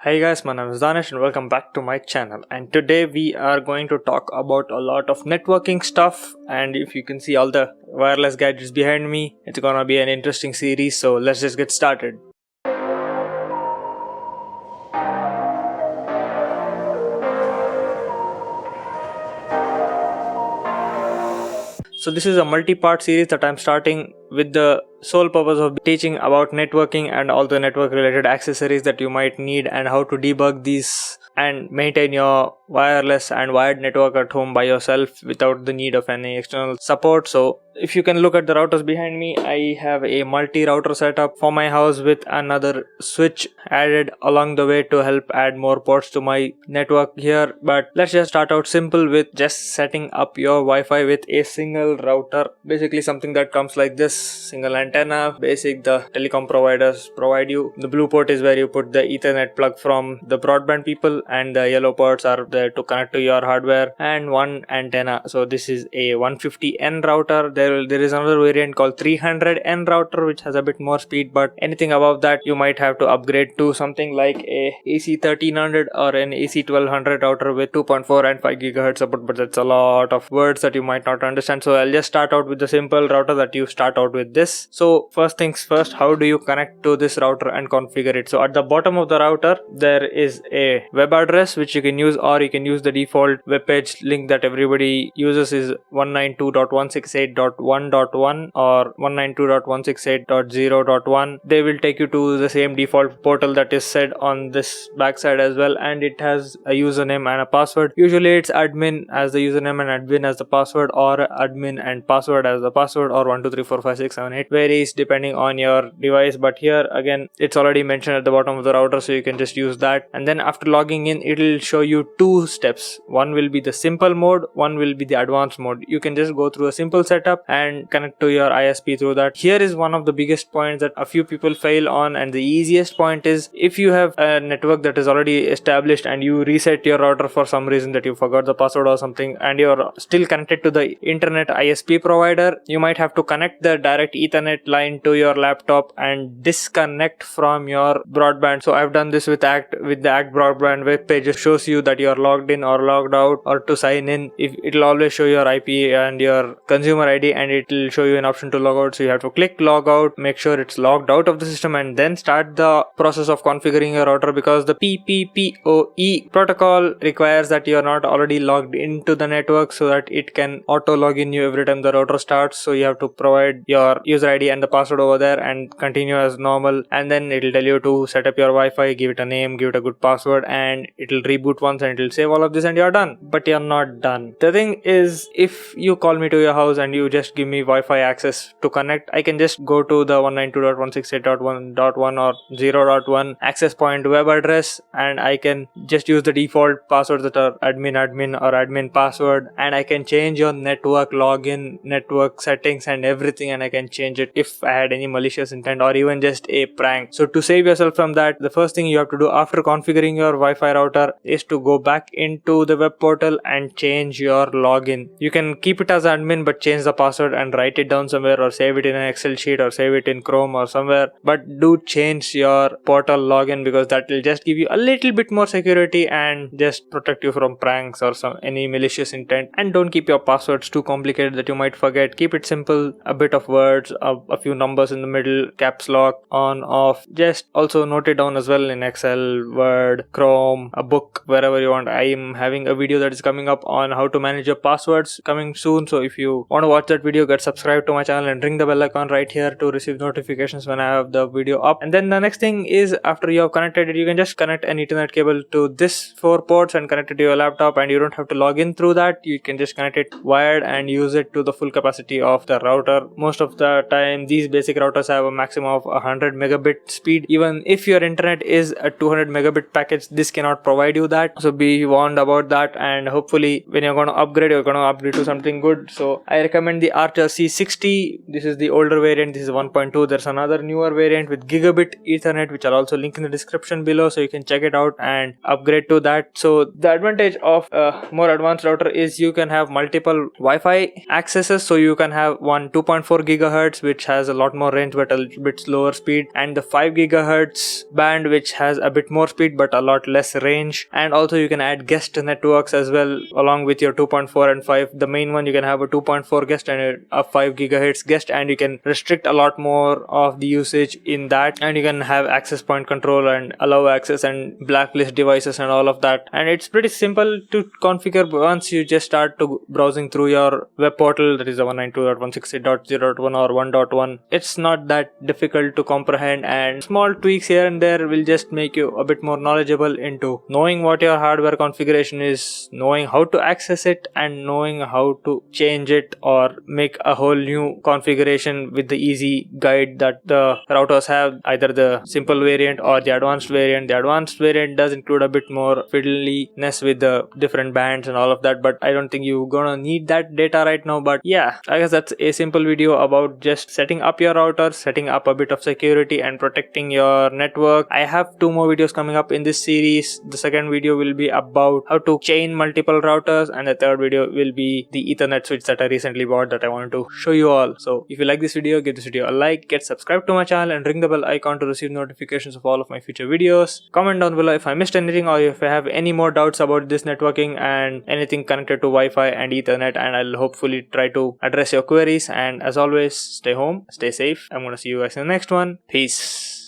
Hey guys, my name is Danish and welcome back to my channel. And today we are going to talk about a lot of networking stuff. And if you can see all the wireless gadgets behind me, it's gonna be an interesting series. So let's just get started. So this is a multi-part series that I'm starting with the sole purpose of teaching about networking and all the network related accessories that you might need and how to debug these and maintain your wireless and wired network at home by yourself without the need of any external support. So if you can look at the routers behind me, I have a multi-router setup for my house with another switch added along the way to help add more ports to my network here. But let's just start out simple with just setting up your Wi-Fi with a single router. Basically something that comes like this: single antenna, basic the telecom providers provide you. The blue port is where you put the Ethernet plug from the broadband people, and the yellow ports are there to connect to your hardware, and one antenna. So this is a 150N router. There is another variant called 300N router which has a bit more speed, but anything above that you might have to upgrade to something like a AC1300 or an AC1200 router with 2.4 and 5 GHz support, but that's a lot of words that you might not understand. So I'll just start out with the simple router that you start out with this. So first things first, how do you connect to this router and configure it? So at the bottom of the router there is a web address which you can use, or you can use the default web page link that everybody uses is 192.168.1.1 or 192.168.0.1. They will take you to the same default portal that is said on this backside as well, and it has a username and a password. Usually it's admin as the username and admin as the password, or admin and password as the password, or 1234567 varies depending on your device. But here again it's already mentioned at the bottom of the router, so you can just use that. And then after logging in, it'll show you two steps. One will be the simple mode, one will be the advanced mode. You can just go through a simple setup and connect to your ISP through that. Here is one of the biggest points that a few people fail on, and the easiest point is if you have a network that is already established and you reset your router for some reason that you forgot the password or something, and you're still connected to the internet ISP provider, you might have to connect the direct Ethernet line to your laptop and disconnect from your broadband. So I've done this with the Act broadband web page. It shows you that you're logged in or logged out, or to sign in, if it'll always show your IP and your consumer ID, and it'll show you an option to log out. So you have to click log out, make sure it's logged out of the system, and then start the process of configuring your router, because the PPPoE protocol requires that you're not already logged into the network so that it can auto log in you every time the router starts. So you have to provide your user ID and the password over there and continue as normal, and then it'll tell you to set up your Wi-Fi, give it a name, give it a good password, and it'll reboot once and it'll save all of this and you're done. But you're not done. The thing is, if you call me to your house and you just give me Wi-Fi access to connect, I can just go to the 192.168.1.1 or 0.1 access point web address, and I can just use the default passwords that are admin or admin password, and I can change your network login, network settings and everything, and I can change it if I had any malicious intent or even just a prank. So to save yourself from that, the first thing you have to do after configuring your Wi-Fi router is to go back into the web portal and change your login. You can keep it as admin but change the password and write it down somewhere, or save it in an Excel sheet, or save it in Chrome or somewhere, but do change your portal login, because that will just give you a little bit more security and just protect you from pranks or any malicious intent. And don't keep your passwords too complicated that you might forget. Keep it simple, a bit of words, a few numbers in the middle, caps lock, on, off. Just also note it down as well in Excel, Word, Chrome, a book, wherever you want. I am having a video that is coming up on how to manage your passwords coming soon, so if you want to watch that video, get subscribed to my channel and ring the bell icon right here to receive notifications when I have the video up. And then the next thing is, after you have connected it, you can just connect an Ethernet cable to this 4 ports and connect it to your laptop, and you don't have to log in through that. You can just connect it wired and use it to the full capacity of the router. Most of the time these basic routers have a maximum of 100 megabit speed. Even if your internet is a 200 megabit package, this cannot provide you that, so be warned about that. And hopefully when you're going to upgrade to something good. So I recommend the the Archer C60. This is the older variant. This is 1.2. There's another newer variant with gigabit Ethernet, which I'll also link in the description below, so you can check it out and upgrade to that. So the advantage of a more advanced router is you can have multiple Wi-Fi accesses. So you can have one 2.4 gigahertz, which has a lot more range but a little bit slower speed, and the 5 gigahertz band, which has a bit more speed but a lot less range. And also you can add guest networks as well along with your 2.4 and 5. The main one, you can have a 2.4 guest and a 5 gigahertz guest, and you can restrict a lot more of the usage in that, and you can have access point control and allow access and blacklist devices and all of that. And it's pretty simple to configure once you just start to browsing through your web portal, that is the 192.168.0.1 or 1.1. It's not that difficult to comprehend, and small tweaks here and there will just make you a bit more knowledgeable into knowing what your hardware configuration is, knowing how to access it, and knowing how to change it or make a whole new configuration with the easy guide that the routers have, either the simple variant or the advanced variant. The advanced variant does include a bit more fiddliness with the different bands and all of that, but I don't think you're gonna need that data right now. But yeah, I guess that's a simple video about just setting up your router, setting up a bit of security and protecting your network. I have 2 more videos coming up in this series. The second video will be about how to chain multiple routers, and the third video will be the Ethernet switch that I recently bought that I wanted to show you all. So if you like this video, give this video a like, get subscribed to my channel and ring the bell icon to receive notifications of all of my future videos. Comment down below if I missed anything or if I have any more doubts about this networking and anything connected to Wi-Fi and Ethernet, and I'll hopefully try to address your queries. And as always, stay home, stay safe. I'm gonna see you guys in the next one. Peace.